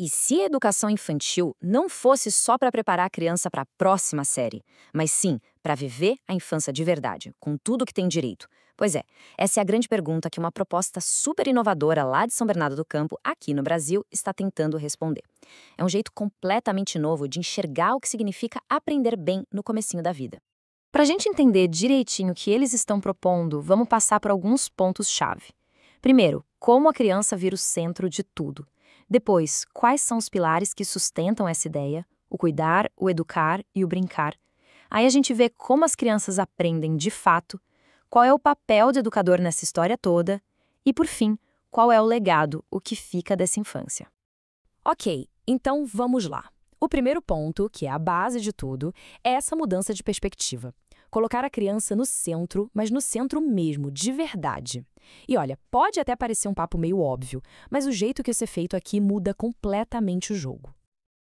E se a educação infantil não fosse só para preparar a criança para a próxima série, mas sim para viver a infância de verdade, com tudo que tem direito? Pois é, essa é a grande pergunta que uma proposta super inovadora lá de São Bernardo do Campo, aqui no Brasil, está tentando responder. É um jeito completamente novo de enxergar o que significa aprender bem no comecinho da vida. Para a gente entender direitinho o que eles estão propondo, vamos passar por alguns pontos-chave. Primeiro, como a criança vira o centro de tudo. Depois, quais são os pilares que sustentam essa ideia? O cuidar, o educar e o brincar. Aí a gente vê como as crianças aprendem de fato, qual é o papel do educador nessa história toda e, por fim, qual é o legado, o que fica dessa infância. Ok, então vamos lá. O primeiro ponto, que é a base de tudo, é essa mudança de perspectiva. Colocar a criança no centro, mas no centro mesmo, de verdade. E olha, pode até parecer um papo meio óbvio, mas o jeito que isso é feito aqui muda completamente o jogo.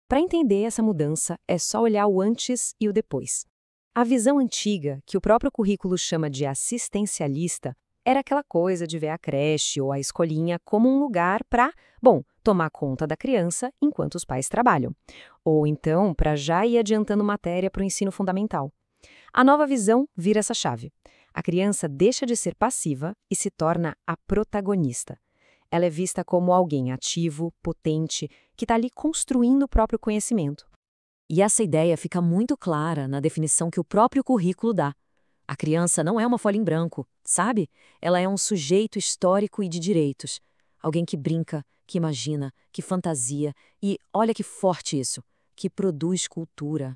Para entender essa mudança, é só olhar o antes e o depois. A visão antiga, que o próprio currículo chama de assistencialista, era aquela coisa de ver a creche ou a escolinha como um lugar para, tomar conta da criança enquanto os pais trabalham. Ou então, para já ir adiantando matéria para o ensino fundamental. A nova visão vira essa chave. A criança deixa de ser passiva e se torna a protagonista. Ela é vista como alguém ativo, potente, que está ali construindo o próprio conhecimento. E essa ideia fica muito clara na definição que o próprio currículo dá. A criança não é uma folha em branco, sabe? Ela é um sujeito histórico e de direitos. Alguém que brinca, que imagina, que fantasia e, olha que forte isso, que produz cultura.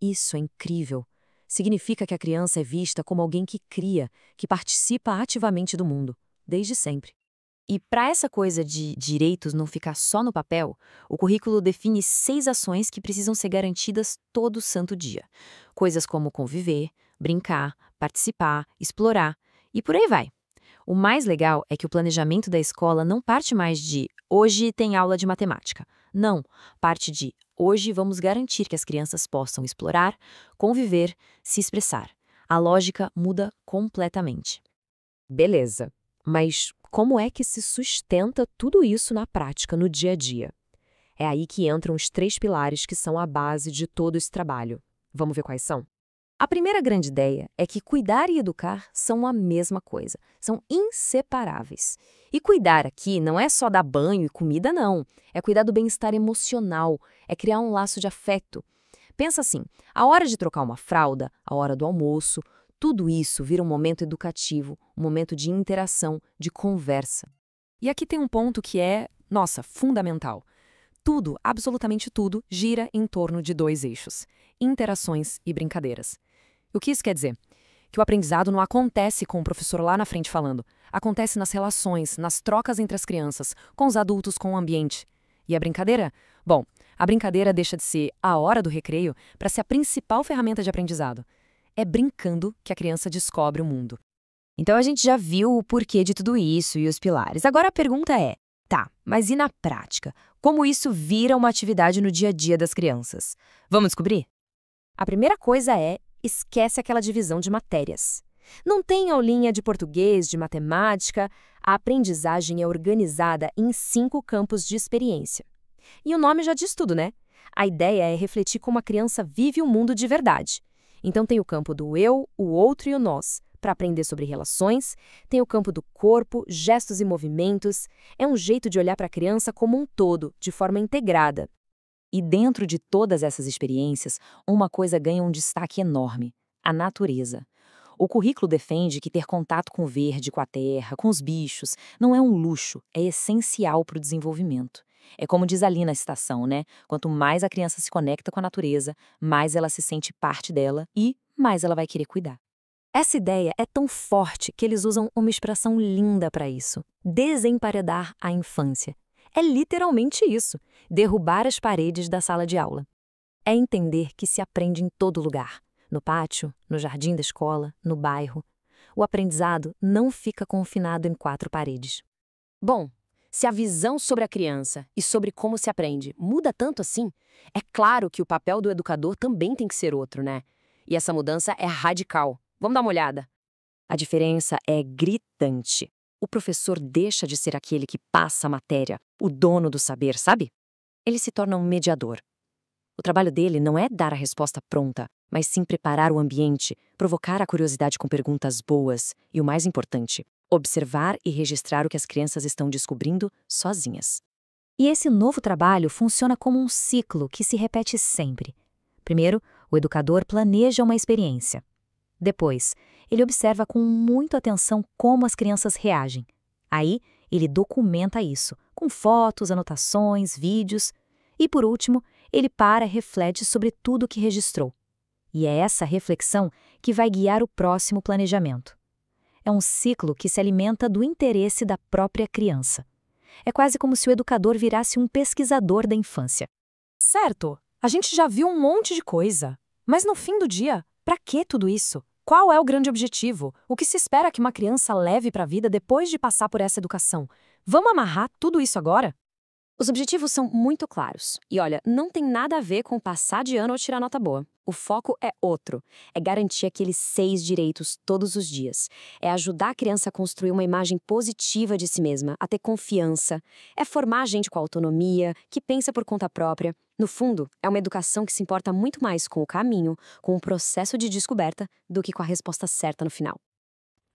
Isso é incrível. Significa que a criança é vista como alguém que cria, que participa ativamente do mundo, desde sempre. E para essa coisa de direitos não ficar só no papel, o currículo define 6 ações que precisam ser garantidas todo santo dia. Coisas como conviver, brincar, participar, explorar e por aí vai. O mais legal é que o planejamento da escola não parte mais de hoje tem aula de matemática. Não, parte de hoje vamos garantir que as crianças possam explorar, conviver, se expressar. A lógica muda completamente. Beleza, mas como é que se sustenta tudo isso na prática, no dia a dia? É aí que entram os 3 pilares que são a base de todo esse trabalho. Vamos ver quais são? A primeira grande ideia é que cuidar e educar são a mesma coisa, são inseparáveis. E cuidar aqui não é só dar banho e comida, não. É cuidar do bem-estar emocional, é criar um laço de afeto. Pensa assim, a hora de trocar uma fralda, a hora do almoço, tudo isso vira um momento educativo, um momento de interação, de conversa. E aqui tem um ponto que é, fundamental. Tudo, absolutamente tudo, gira em torno de 2 eixos: interações e brincadeiras. O que isso quer dizer? Que o aprendizado não acontece com o professor lá na frente falando. Acontece nas relações, nas trocas entre as crianças, com os adultos, com o ambiente. E a brincadeira? Bom, a brincadeira deixa de ser a hora do recreio para ser a principal ferramenta de aprendizado. É brincando que a criança descobre o mundo. Então a gente já viu o porquê de tudo isso e os pilares. Agora a pergunta é, tá, mas e na prática? Como isso vira uma atividade no dia a dia das crianças? Vamos descobrir? A primeira coisa é, esquece aquela divisão de matérias. Não tem aulinha de português, de matemática, a aprendizagem é organizada em 5 campos de experiência. E o nome já diz tudo, né? A ideia é refletir como a criança vive o mundo de verdade. Então tem o campo do eu, o outro e o nós, para aprender sobre relações, tem o campo do corpo, gestos e movimentos, é um jeito de olhar para a criança como um todo, de forma integrada. E dentro de todas essas experiências, uma coisa ganha um destaque enorme: a natureza. O currículo defende que ter contato com o verde, com a terra, com os bichos, não é um luxo, é essencial para o desenvolvimento. É como diz ali na citação, né? Quanto mais a criança se conecta com a natureza, mais ela se sente parte dela e mais ela vai querer cuidar. Essa ideia é tão forte que eles usam uma expressão linda para isso: desemparedar a infância. É literalmente isso, derrubar as paredes da sala de aula. É entender que se aprende em todo lugar, no pátio, no jardim da escola, no bairro. O aprendizado não fica confinado em 4 paredes. Bom, se a visão sobre a criança e sobre como se aprende muda tanto assim, é claro que o papel do educador também tem que ser outro, né? E essa mudança é radical. Vamos dar uma olhada. A diferença é gritante. O professor deixa de ser aquele que passa a matéria, o dono do saber, sabe? Ele se torna um mediador. O trabalho dele não é dar a resposta pronta, mas sim preparar o ambiente, provocar a curiosidade com perguntas boas e, o mais importante, observar e registrar o que as crianças estão descobrindo sozinhas. E esse novo trabalho funciona como um ciclo que se repete sempre. Primeiro, o educador planeja uma experiência. Depois, ele observa com muita atenção como as crianças reagem. Aí, ele documenta isso, com fotos, anotações, vídeos. E, por último, ele para e reflete sobre tudo o que registrou. E é essa reflexão que vai guiar o próximo planejamento. É um ciclo que se alimenta do interesse da própria criança. É quase como se o educador virasse um pesquisador da infância. Certo, a gente já viu um monte de coisa. Mas no fim do dia, para que tudo isso? Qual é o grande objetivo? O que se espera que uma criança leve para a vida depois de passar por essa educação? Vamos amarrar tudo isso agora? Os objetivos são muito claros. E olha, não tem nada a ver com passar de ano ou tirar nota boa. O foco é outro. É garantir aqueles 6 direitos todos os dias. É ajudar a criança a construir uma imagem positiva de si mesma, a ter confiança. É formar a gente com autonomia, que pensa por conta própria. No fundo, é uma educação que se importa muito mais com o caminho, com o processo de descoberta, do que com a resposta certa no final.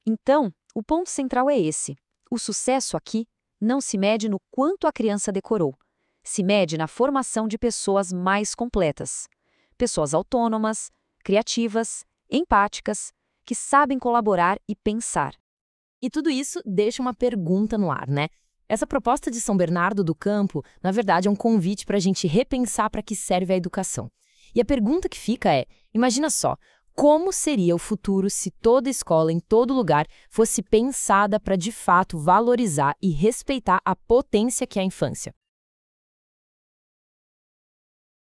Então, o ponto central é esse. O sucesso aqui não se mede no quanto a criança decorou. Se mede na formação de pessoas mais completas. Pessoas autônomas, criativas, empáticas, que sabem colaborar e pensar. E tudo isso deixa uma pergunta no ar, né? Essa proposta de São Bernardo do Campo, na verdade, é um convite para a gente repensar para que serve a educação. E a pergunta que fica é, imagina só, como seria o futuro se toda escola, em todo lugar, fosse pensada para de fato valorizar e respeitar a potência que é a infância?